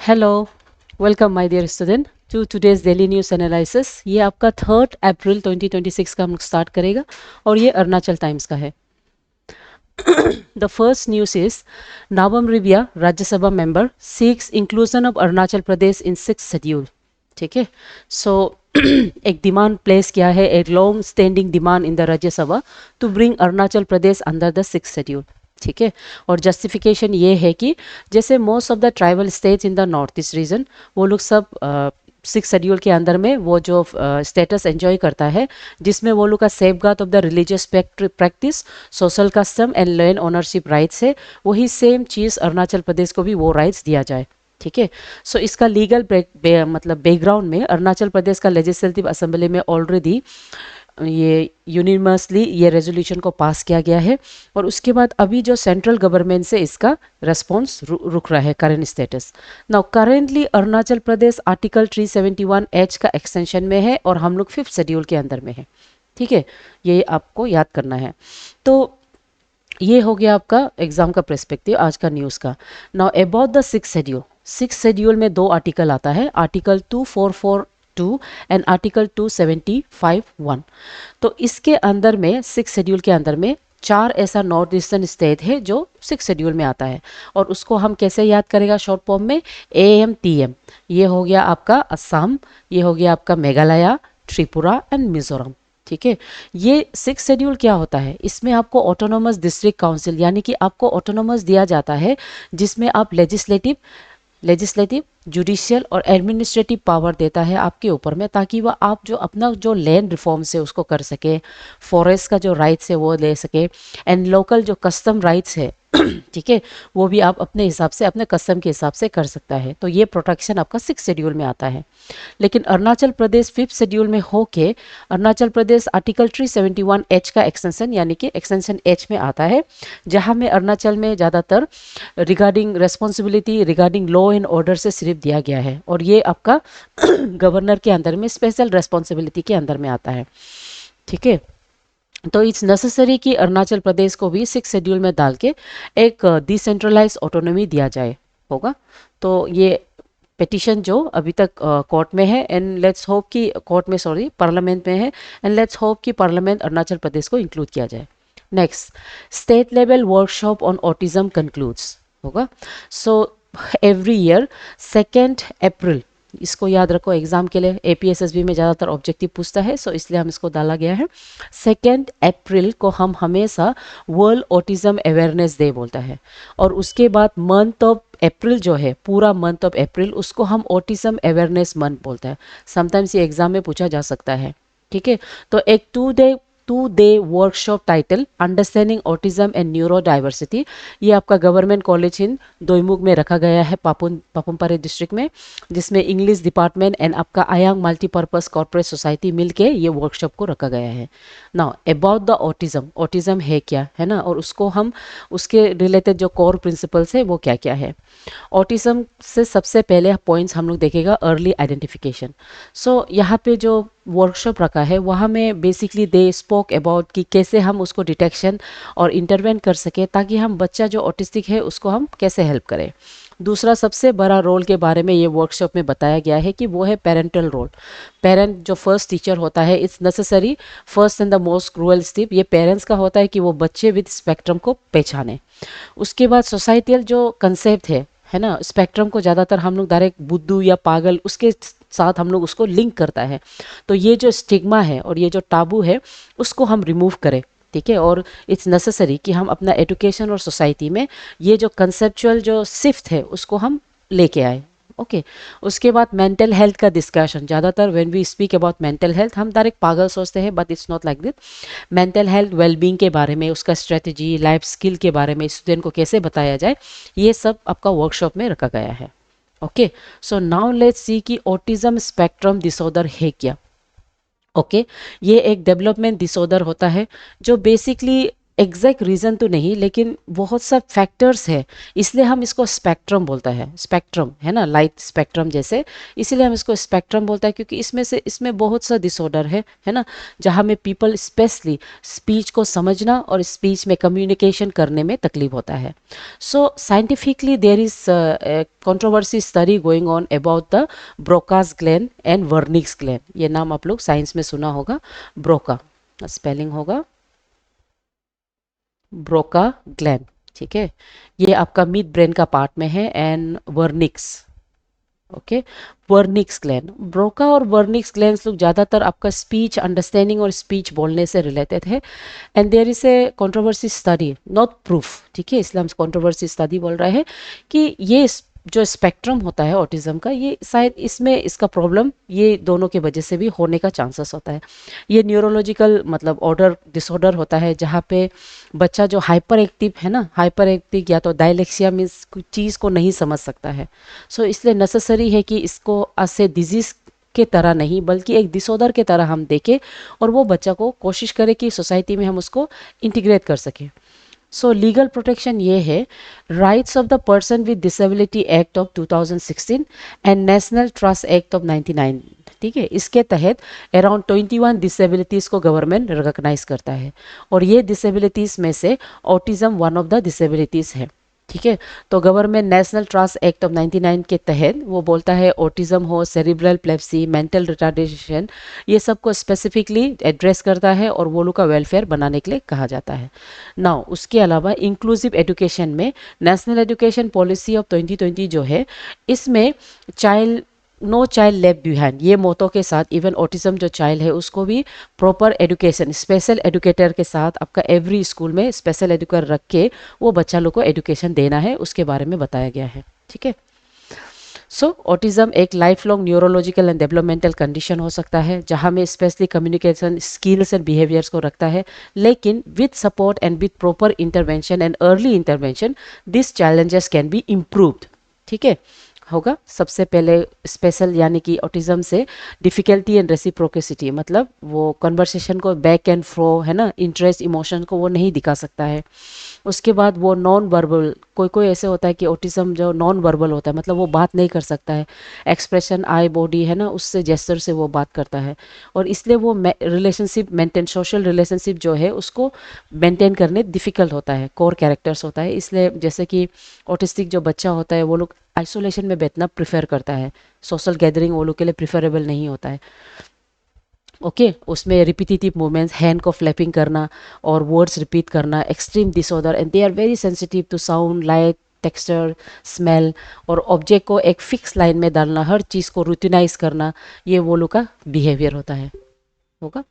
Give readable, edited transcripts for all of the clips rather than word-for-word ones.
Hello, welcome my dear student to today's daily news analysis. ये आपका 3 अप्रैल 2026 का हम लोग स्टार्ट करेगा और ये अरुणाचल टाइम्स का है। The first news is Nabam Rebia Rajya Sabha member seeks inclusion of Arunachal Pradesh in 6th schedule. ठीक है, सो एक डिमांड प्लेस किया है, एक long standing demand in the Rajya Sabha to bring Arunachal Pradesh under the 6th schedule. ठीक है, और जस्टिफिकेशन ये है कि जैसे most of the tribal states in the north east region वो लोग सब 6th शेड्यूल के अंदर में वो जो स्टेटस एंजॉय करता है, जिसमें वो लोग का safe guard of the religious practice, social custom and land ownership rights है, वही सेम चीज़ अरुणाचल प्रदेश को भी वो राइट्स दिया जाए। ठीक है, सो इसका लीगल मतलब बैकग्राउंड में अरुणाचल प्रदेश का लेजिस्लेटिव असेंबली में ऑलरेडी ये यूनिवर्सली ये रेजोल्यूशन को पास किया गया है, और उसके बाद अभी जो सेंट्रल गवर्नमेंट से इसका रेस्पॉन्स रुक रहा है current status. Now currently Arunachal Pradesh article 371H का एक्सटेंशन में है और हम लोग 5th शेड्यूल के अंदर में है। ठीक है, ये आपको याद करना है। तो ये हो गया आपका एग्जाम का पर्सपेक्टिव आज का न्यूज़ का। Now about the 6th schedule. 6th schedule में 2 आर्टिकल आता है, आर्टिकल 2442 एंड आर्टिकल 275(1). तो इसके अंदर में 6th शेड्यूल के अंदर में 4 ऐसा नॉर्थ ईस्टर्न स्टेट है जो 6th शेड्यूल में आता है, और उसको हम कैसे याद करेगा शॉर्ट फॉर्म में AMTM। ये हो गया आपका असम, ये हो गया आपका मेघालय, त्रिपुरा एंड मिजोरम। ठीक है, ये 6th शेड्यूल क्या होता है, इसमें आपको ऑटोनोमस डिस्ट्रिक्ट काउंसिल यानी कि आपको ऑटोनोमस दिया जाता है, जिसमें आप लेजिस्लेटिव जुडिशियल और एडमिनिस्ट्रेटिव पावर देता है आपके ऊपर में, ताकि वह आप जो अपना जो लैंड रिफॉर्म्स है उसको कर सके, फॉरेस्ट का जो राइट्स है वो ले सके, एंड लोकल जो कस्टम राइट्स है ठीक है, वो भी आप अपने हिसाब से अपने कस्टम के हिसाब से कर सकता है। तो ये प्रोटेक्शन आपका 6th शेड्यूल में आता है। लेकिन अरुणाचल प्रदेश 5th शेड्यूल में होके अरुणाचल प्रदेश आर्टिकल 371H का एक्सटेंशन यानी कि एक्सटेंशन H में आता है, जहां में अरुणाचल में ज़्यादातर regarding responsibility regarding law and order से सिर्फ दिया गया है, और ये आपका गवर्नर के अंदर में स्पेशल रेस्पॉन्सिबिलिटी के अंदर में आता है। ठीक है, तो इट्स नेसेसरी कि अरुणाचल प्रदेश को भी 6th शेड्यूल में डाल के एक डिसेंट्रलाइज ऑटोनॉमी दिया जाए होगा। तो ये पिटिशन जो अभी तक कोर्ट में है, एंड लेट्स होप कि कोर्ट में सॉरी पार्लियामेंट में है, एंड लेट्स होप कि पार्लियामेंट अरुणाचल प्रदेश को इंक्लूड किया जाए। Next, state level workshop on autism concludes होगा। सो एवरी ईयर 2 अप्रैल, इसको याद रखो एग्जाम के लिए, APSSB में ज़्यादातर ऑब्जेक्टिव पूछता है, सो इसलिए हम इसको डाला गया है। 2 अप्रैल को हम हमेशा वर्ल्ड ऑटिज्म अवेयरनेस डे बोलता है, और उसके बाद मंथ ऑफ अप्रैल जो है, पूरा मंथ ऑफ अप्रैल उसको हम ऑटिज्म अवेयरनेस मंथ बोलता है। समटाइम्स ये एग्जाम में पूछा जा सकता है। ठीक है, तो एक 2 day workshop title understanding autism and neuro diversity, ये आपका गवर्नमेंट कॉलेज इन दोईमुख में रखा गया है, पापुमपारे डिस्ट्रिक्ट में, जिसमें इंग्लिश डिपार्टमेंट एंड आपका आयांग मल्टीपर्पज कॉर्पोरेट सोसाइटी मिलके ये वर्कशॉप को रखा गया है। नाउ अबाउट द ऑटिज्म है क्या, है ना, और उसको हम उसके रिलेटेड जो कोर प्रिंसिपल्स है वो क्या क्या है। ऑटिज्म से सबसे पहले पॉइंट्स हम लोग देखेगा अर्ली आइडेंटिफिकेशन। सो यहाँ पे जो वर्कशॉप रखा है वहाँ में बेसिकली दे स्पोक अबाउट कि कैसे हम उसको डिटेक्शन और इंटरवेंट कर सके, ताकि हम बच्चा जो ऑटिस्टिक है उसको हम कैसे हेल्प करें। दूसरा सबसे बड़ा रोल के बारे में ये वर्कशॉप में बताया गया है कि वो है पेरेंटल रोल। पेरेंट जो फर्स्ट टीचर होता है, it's necessary first and the most cruel step ये पेरेंट्स का होता है कि वो बच्चे विद स्पेक्ट्रम को पहचाने। उसके बाद सोसाइटियल जो कंसेप्ट है ना, स्पेक्ट्रम को ज़्यादातर हम लोग डायरेक्ट बुद्धू या पागल उसके साथ हम लोग उसको लिंक करता है, तो ये जो स्टिग्मा है और ये जो टाबू है उसको हम रिमूव करें। ठीक है, और इट्स नेसेसरी कि हम अपना एजुकेशन और सोसाइटी में ये जो कंसेप्चुअल जो शिफ्ट है उसको हम लेके आए। ओके, उसके बाद मेंटल हेल्थ का डिस्कशन, ज़्यादातर when we speak about mental health हम डायरेक्ट पागल सोचते हैं, but it's not like this. Mental health wellbeing के बारे में, उसका स्ट्रेटजी, लाइफ स्किल के बारे में स्टूडेंट को कैसे बताया जाए, ये सब आपका वर्कशॉप में रखा गया है। Okay, so now let's see कि ऑटिज्म स्पेक्ट्रम डिसऑर्डर है क्या। ओके, ये एक डेवलपमेंट डिसऑर्डर होता है जो बेसिकली एग्जैक्ट रीज़न तो नहीं, लेकिन बहुत सा फैक्टर्स है, इसलिए हम इसको स्पेक्ट्रम बोलता है, स्पेक्ट्रम है ना, लाइट स्पेक्ट्रम जैसे, इसीलिए हम इसको स्पेक्ट्रम बोलता है, क्योंकि इसमें बहुत सा डिसऑर्डर है ना, जहाँ में पीपल स्पेशली स्पीच को समझना और स्पीच में कम्युनिकेशन करने में तकलीफ होता है. So scientifically there is controversy study going on about the Broca's gland and Wernicke's gland. ये नाम आप लोग साइंस में सुना होगा. ब्रोका स्पेलिंग होगा ब्रोका ग्लैंड. ठीक है, ये आपका मिड ब्रेन का पार्ट में है. And Wernicke's, okay, Wernicke's gland, Broca और वर्निक्स ग्लैंड्स लोग ज़्यादातर आपका स्पीच अंडरस्टैंडिंग और स्पीच बोलने से रिलेटेड है. And there is a controversy study, not proof. ठीक है, इसलिए हम कंट्रोवर्सी स्टडी बोल रहे हैं कि ये जो स्पेक्ट्रम होता है ऑटिज्म का, ये शायद इसमें इसका प्रॉब्लम ये दोनों के वजह से भी होने का चांसेस होता है. ये न्यूरोलॉजिकल मतलब ऑर्डर डिसऑर्डर होता है, जहाँ पे बच्चा जो हाइपर एक्टिव है ना, हाइपर एक्टिव या तो डायलेक्सिया मीन्स कुछ चीज़ को नहीं समझ सकता है. सो इसलिए नेसेसरी है कि इसको ऐसे डिजीज़ के तरह नहीं, बल्कि एक डिसऑर्डर के तरह हम देखें और वो बच्चा को कोशिश करें कि सोसाइटी में हम उसको इंटीग्रेट कर सकें. सो लीगल प्रोटेक्शन ये है, rights of the person with disability act of 2016 and national trust act of 99. ठीक है, इसके तहत अराउंड 21 डिसेबिलिटीज़ को गवर्नमेंट रिकॉग्नाइज करता है, और ये डिसेबिलिटीज़ में से autism one of the disabilities है. ठीक है, तो government national trust act of 99 के तहत वो बोलता है ऑटिज्म हो, सेरिब्रल प्लेप्सी, मेंटल रिटार्डेशन, ये सब को स्पेसिफिकली एड्रेस करता है और वो लोग का वेलफेयर बनाने के लिए कहा जाता है. नाउ उसके अलावा इंक्लूसिव एजुकेशन में नेशनल एजुकेशन पॉलिसी ऑफ 2020 जो है, इसमें child no child left behind ये मोटो के साथ इवन ऑटिज्म जो चाइल्ड है उसको भी प्रॉपर एजुकेशन स्पेशल एजुकेटर के साथ आपका एवरी स्कूल में स्पेशल एजुकेटर रख के वो बच्चा लोग को एजुकेशन देना है, उसके बारे में बताया गया है. ठीक है, सो ऑटिज्म एक life long neurological and developmental condition हो सकता है, जहाँ में specially communication skills and behaviours को रखता है, लेकिन with support and with proper intervention and early intervention this challenges can be improved. ठीक है, होगा सबसे पहले स्पेशल यानी कि ऑटिज्म से डिफ़िकल्टी एंड रेसिप्रोकेसिटी, मतलब वो कन्वर्सेशन को बैक एंड फ्रो है ना, इंटरेस्ट इमोशन को वो नहीं दिखा सकता है. उसके बाद वो नॉन वर्बल, कोई कोई ऐसे होता है कि ऑटिज्म जो नॉन वर्बल होता है, मतलब वो बात नहीं कर सकता है, एक्सप्रेशन आई बॉडी है ना, उससे जेस्चर से वो बात करता है, और इसलिए वो रिलेशनशिप मेंटेन, सोशल रिलेशनशिप जो है उसको मेंटेन करने डिफ़िकल्ट होता है, कोर कैरेक्टर्स होता है. इसलिए जैसे कि ऑटिस्टिक जो बच्चा होता है वो लोग आइसोलेशन में बैठना प्रेफर करता है, सोशल गैदरिंग वो लोग के लिए प्रिफरेबल नहीं होता है. ओके, उसमें रिपीटिटिव मूवमेंट्स, हैंड को फ्लैपिंग करना और वर्ड्स रिपीट करना, extreme disorder, and they are very sensitive to sound, light, texture, smell, और ऑब्जेक्ट को एक फिक्स लाइन में डालना, हर चीज़ को रूटिनाइज करना, ये वो लोग का बिहेवियर होता है, होगा.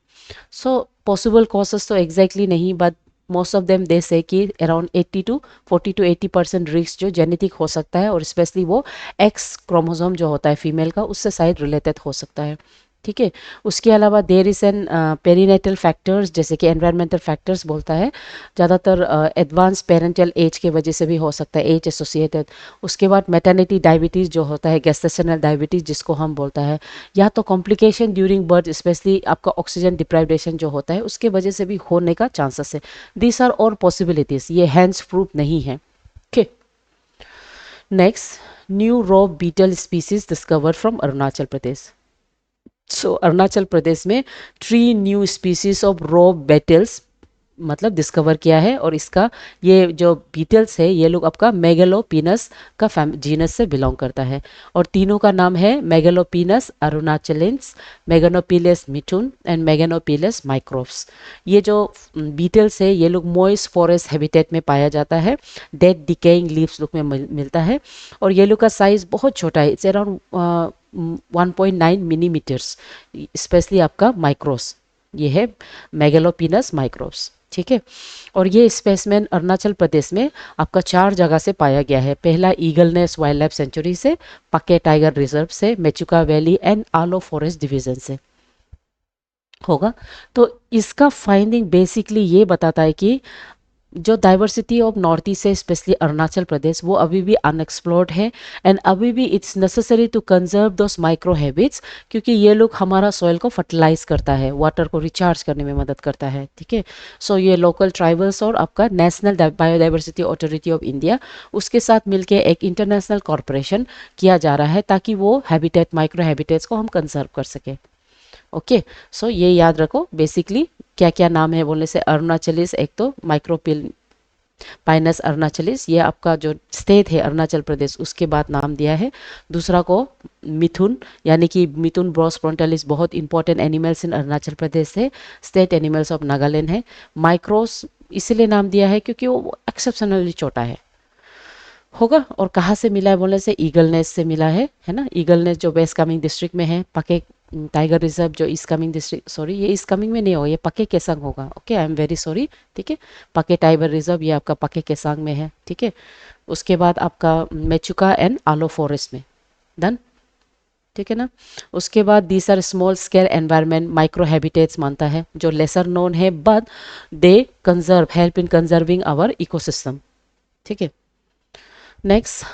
सो पॉसिबल कॉजेस तो एग्जैक्टली नहीं, but most of them they से कि अराउंड 80 टू 40 टू 80% रिस्क जो जेनेटिक हो सकता है, और स्पेशली वो एक्स क्रोमोसोम जो होता है फीमेल का, उससे शायद रिलेटेड हो सकता है. ठीक है, उसके अलावा there is an perinatal factors, जैसे कि एनवायरमेंटल फैक्टर्स बोलता है, ज़्यादातर एडवांस पेरेंटल एज के वजह से भी हो सकता है, एज एसोसिएटेड. उसके बाद मेटर्निटी डायबिटीज़ जो होता है, गेस्टेशनल डायबिटीज़ जिसको हम बोलता है, या तो कॉम्प्लिकेशन ड्यूरिंग बर्थ, स्पेशली आपका ऑक्सीजन डिप्राइवेशन जो होता है उसके वजह से भी होने का चांसेस है. दिस आर और पॉसिबिलिटीज़, ये हैंड्स प्रूफ नहीं है. Okay, next, new rove beetle species discovered from Arunachal Pradesh. So Arunachal Pradesh में 3 new species of rove beetles मतलब डिस्कवर किया है, और इसका ये जो बीटल्स है ये लोग आपका मेगलोपीनस का जीनस से बिलोंग करता है, और तीनों का नाम है मेगलोपीनस अरुणाचलेंस, मेगनोपीलियस मिथुन एंड मेगनोपीलियस माइक्रोब्स. ये जो बीटल्स है ये लोग मॉइस्ट फॉरेस्ट हैबिटेट में पाया जाता है, डेड डिकेइंग लीव्स लोग में मिलता है, और ये लोग का साइज बहुत छोटा है, इट्स अराउंड 1.9 मिलीमीटर्स, स्पेशली आपका माइक्रोस, ये है मेगलोपीनस माइक्रोब्स. ठीक है, और ये स्पेसमैन अरुणाचल प्रदेश में आपका 4 जगह से पाया गया है. पहला eagle nest wild life sanctuary से, पक्के टाइगर रिजर्व से, Mechuka valley and Aalo forest division से, होगा. तो इसका फाइंडिंग बेसिकली ये बताता है कि जो डाइवर्सिटी ऑफ नॉर्थ ईस्ट है स्पेशली अरुणाचल प्रदेश वो अभी भी अनएक्सप्लोर्ड है एंड अभी भी it's necessary to conserve those micro habits क्योंकि ये लोग हमारा सॉइल को फर्टिलाइज करता है, वाटर को रिचार्ज करने में मदद करता है, ठीक है। सो ये लोकल ट्राइबल्स और आपका national biodiversity authority of India उसके साथ मिलकर एक इंटरनेशनल कॉरपोरेशन किया जा रहा है ताकि वो हैबिटेट माइक्रो हैबिटेट्स को हम कंजर्व कर सके। ओके, सो ये याद रखो बेसिकली क्या क्या नाम है बोलने से अरुणाचलीस, एक तो माइक्रोपिल पाइनस अरुणाचलीस ये आपका जो स्टेट है अरुणाचल प्रदेश उसके बाद नाम दिया है। दूसरा को मिथुन यानी कि मिथुन ब्रॉस फ्रंटालिस बहुत इंपॉर्टेंट एनिमल्स इन अरुणाचल प्रदेश से, स्टेट एनिमल्स ऑफ नागालैंड है। माइक्रोस इसलिए नाम दिया है क्योंकि वो एक्सेप्शनली छोटा है होगा। और कहाँ से मिला है बोलने से ईगल नेस्ट से मिला है ना। ईगल नेस्ट जो वेस्ट कामेंग डिस्ट्रिक्ट में है, पके टाइगर रिजर्व जो ईस्ट कामेंग डिस्ट्रिक्ट, सॉरी ये ईस्ट कामेंग में नहीं होगा, ये पके केसांग होगा। Okay, I am very sorry, ठीक है। पके टाइगर रिजर्व ये आपका पके केसांग में है, ठीक है। उसके बाद आपका मेचुका एंड आलो फॉरेस्ट में, डन, ठीक है ना। उसके बाद these are small scale environment micro habitats मानता है जो लेसर नोन है but they conserve help in conserving our ecosystem, ठीक है। Next,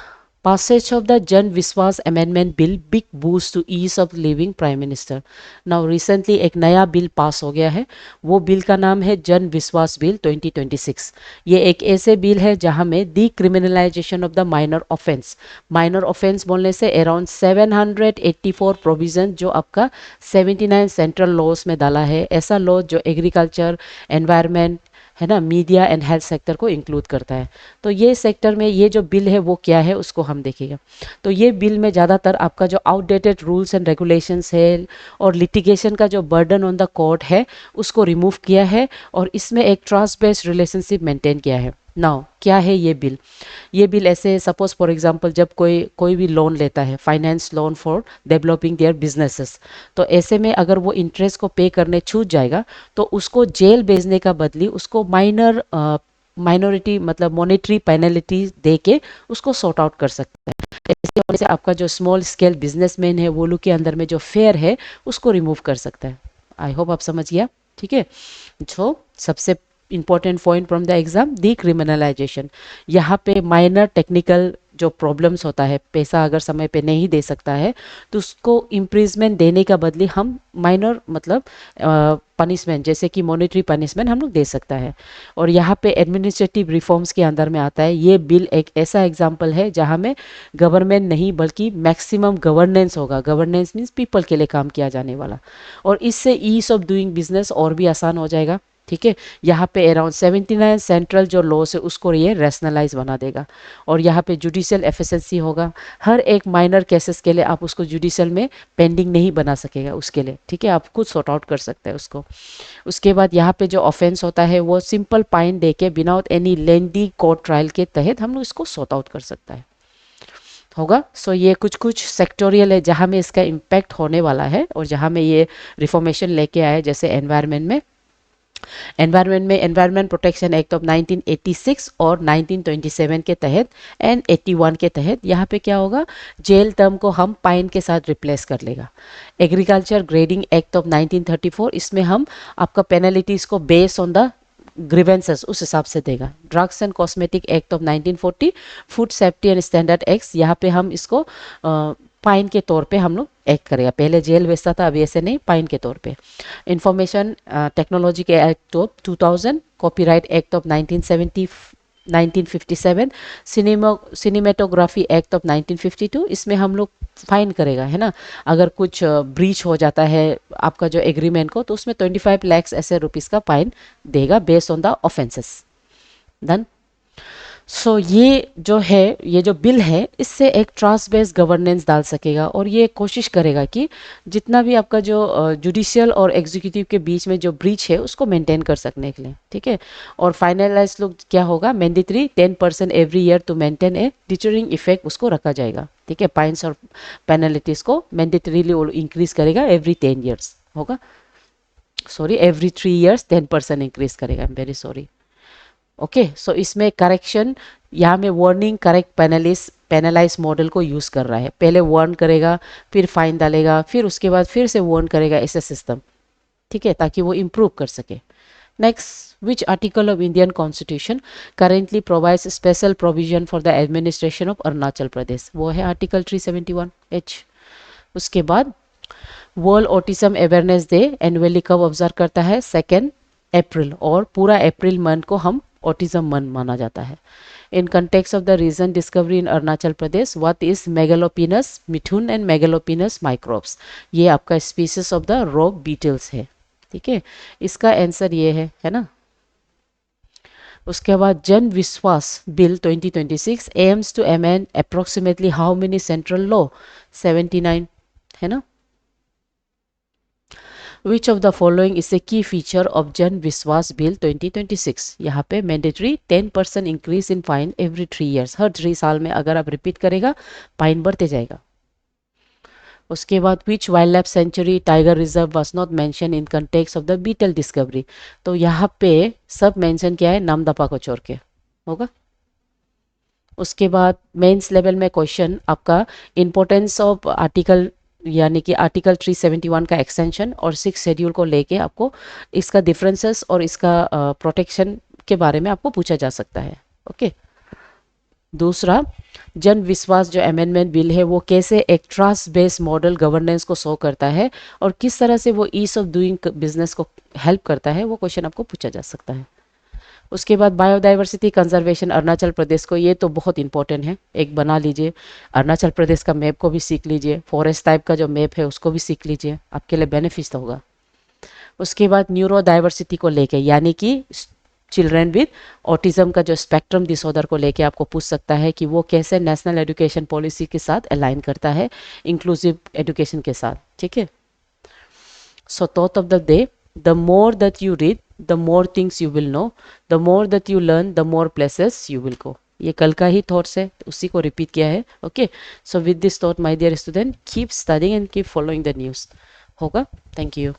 passage of the Jan Viswas Amendment Bill, big boost to ease of living Prime Minister. Now recently एक नया bill pass हो गया है, वो बिल का नाम है जन विश्वास बिल 2026। ये एक ऐसे बिल है जहां में decriminalisation of the minor offence बोलने से अराउंड 784 प्रोविजन जो आपका 79 सेंट्रल लॉज में डाला है। ऐसा लॉ जो एग्रीकल्चर, एनवायरनमेंट है ना, मीडिया एंड हेल्थ सेक्टर को इंक्लूड करता है। तो ये सेक्टर में ये जो बिल है वो क्या है उसको हम देखेंगे। तो ये बिल में ज़्यादातर आपका जो आउटडेटेड रूल्स एंड रेगुलेशंस है और लिटिगेशन का जो बर्डन ऑन द कोर्ट है उसको रिमूव किया है और इसमें एक ट्रस्ट बेस्ड रिलेशनशिप मेंटेन किया है। नाउ क्या है ये बिल? ये बिल ऐसे सपोज फॉर एग्जांपल जब कोई भी लोन लेता है, finance loan for developing their businesses, तो ऐसे में अगर वो इंटरेस्ट को पे करने छूट जाएगा तो उसको जेल भेजने का बदली उसको माइनॉरिटी मतलब मॉनेटरी पेनल्टी दे के उसको सॉर्ट आउट कर सकते हैं। ऐसे होने से आपका जो स्मॉल स्केल बिजनेसमैन है वो लोग के अंदर में जो फेयर है उसको रिमूव कर सकता है। आई होप आप समझ गया, ठीक है। जो सबसे important point from the exam, decriminalisation. यहाँ पे माइनर टेक्निकल जो प्रॉब्लम्स होता है, पैसा अगर समय पे नहीं दे सकता है तो उसको इम्प्रिजमेंट देने का बदले हम माइनर मतलब पनिशमेंट जैसे कि मॉनेटरी पनिशमेंट हम लोग दे सकता है। और यहाँ पे एडमिनिस्ट्रेटिव रिफॉर्म्स के अंदर में आता है। ये बिल एक ऐसा एग्जाम्पल है जहाँ में गवर्नमेंट नहीं बल्कि मैक्सिमम गवर्नेंस होगा। गवर्नेंस मीन्स पीपल के लिए काम किया जाने वाला, और इससे ईज ऑफ डूइंग बिजनेस और भी आसान हो जाएगा, ठीक है। यहाँ पे अराउंड 79 सेंट्रल जो लॉस है उसको ये रैशनलाइज बना देगा। और यहाँ पे जुडिशियल एफिशिएंसी होगा। हर एक माइनर केसेस के लिए आप उसको जुडिशियल में पेंडिंग नहीं बना सकेगा उसके लिए, ठीक है। आप खुद सॉर्ट आउट कर सकते हैं उसको। उसके बाद यहाँ पे जो ऑफेंस होता है वो सिंपल फाइन दे के विदाउट एनी लेंदी कोर्ट ट्रायल के तहत हम लोग इसको सॉर्ट आउट कर सकता है होगा। सो ये कुछ कुछ सेक्टोरियल है जहाँ में इसका इम्पैक्ट होने वाला है और जहाँ में ये रिफॉर्मेशन लेके आए। जैसे एनवायरनमेंट में एनवायरनमेंट प्रोटेक्शन एक्ट ऑफ 1986 और 1927 के तहत एंड 81 के तहत यहाँ पे क्या होगा, जेल टर्म को हम पाइन के साथ रिप्लेस कर लेगा। एग्रीकल्चर ग्रेडिंग एक्ट ऑफ 1934 इसमें हम आपका पेनल्टीज को बेस ऑन द ग्रीवेंसेस उस हिसाब से देगा। Drugs and cosmetic act of 1940, food safety and standard act, यहाँ पे हम इसको फाइन के तौर पे हम लोग एक्ट करेगा। पहले जेल भेजता था, अभी ऐसे नहीं, फाइन के तौर पे। इंफॉर्मेशन टेक्नोलॉजी के act of 2000, copyright act of 1957, cinematography act of 1952, इसमें हम लोग फाइन करेगा, है ना। अगर कुछ ब्रीच हो जाता है आपका जो एग्रीमेंट को तो उसमें 25 लाख ऐसे रुपीस का फाइन देगा based on the offences. Done. So ये जो है, ये जो बिल है इससे एक ट्रस्ट बेस्ड गवर्नेंस डाल सकेगा और ये कोशिश करेगा कि जितना भी आपका जो जुडिशियल और एग्जीक्यूटिव के बीच में जो ब्रीच है उसको मेंटेन कर सकने के लिए, ठीक है। और फाइनलाइज लोग क्या होगा, mandatory 10% every year to maintain a deterring effect उसको रखा जाएगा, ठीक है। फाइन्स और पेनल्टीज को मैंडेटरीली इंक्रीज करेगा एवरी 10 ईयर्स होगा, सॉरी एवरी 3 ईयर्स 10% इंक्रीज करेगा। I am very sorry. Okay, so इसमें करेक्शन, यहाँ में वार्निंग करेक्ट पेनलाइज मॉडल को यूज कर रहा है। पहले वार्न करेगा, फिर फाइन डालेगा, फिर उसके बाद फिर से वार्न करेगा, ऐसे सिस्टम, ठीक है, ताकि वो इम्प्रूव कर सके, Next, which article of Indian Constitution currently provides special provision for the administration of Arunachal Pradesh? वो है आर्टिकल 371H. उसके बाद world autism awareness day annually कब ऑब्जर्व करता है? 2 अप्रैल, और पूरा अप्रैल मंथ को हम ऑटिज्म मंथ माना जाता है. In context of the region discovery in Arunachal Pradesh, what is Megalopinus mithun and Megalopinus microbes? ये आपका species of the rock beetles है. ठीक है, इसका आंसर ये है ना. उसके बाद Jan Vishwas bill 2026 aims to amend approximately how many central law? 79 है ना. Which of the following is a key feature of Jan Vishwas bill 2026? यहाँ पे mandatory 10% increase in fine every 3 years. हर 3 साल में अगर आप रिपीट करेगा फाइन बढ़ते जाएगा. उसके बाद which wild life sanctuary tiger reserve was not mention in context of the beetle discovery? तो यहाँ पे सब मेंशन किया है नामदफा को छोड़ के, होगा. उसके बाद मेंस लेवल में क्वेश्चन आपका इंपॉर्टेंस ऑफ आर्टिकल, यानी कि आर्टिकल 371 का एक्सटेंशन और 6 शेड्यूल को लेके आपको इसका डिफरेंसेस और इसका प्रोटेक्शन के बारे में आपको पूछा जा सकता है. ओके. दूसरा, जन विश्वास जो अमेंडमेंट बिल है वो कैसे एक ट्रस्ट बेस्ड मॉडल गवर्नेंस को शो करता है और किस तरह से वो ईज ऑफ डूइंग बिजनेस को हेल्प करता है, वो क्वेश्चन आपको पूछा जा सकता है. उसके बाद बायोडाइवर्सिटी कंजर्वेशन अरुणाचल प्रदेश को, ये तो बहुत इंपॉर्टेंट है, एक बना लीजिए. अरुणाचल प्रदेश का मैप को भी सीख लीजिए, फॉरेस्ट टाइप का जो मैप है उसको भी सीख लीजिए, आपके लिए बेनिफिट होगा. उसके बाद न्यूरो डाइवर्सिटी को लेके, यानी कि चिल्ड्रन विद ऑटिज्म का जो स्पेक्ट्रम डिसऑर्डर को लेके आपको पूछ सकता है कि वो कैसे नेशनल एजुकेशन पॉलिसी के साथ अलाइन करता है, इंक्लूसिव एजुकेशन के साथ. ठीक है. So thought of the day, the more that you read, the more things you will know, the more that you learn, the more places you will go. ये कल का ही थॉट्स है, उसी को रिपीट किया है. Okay. So with this thought my dear student, keep studying and keep following the news. होगा. Thank you.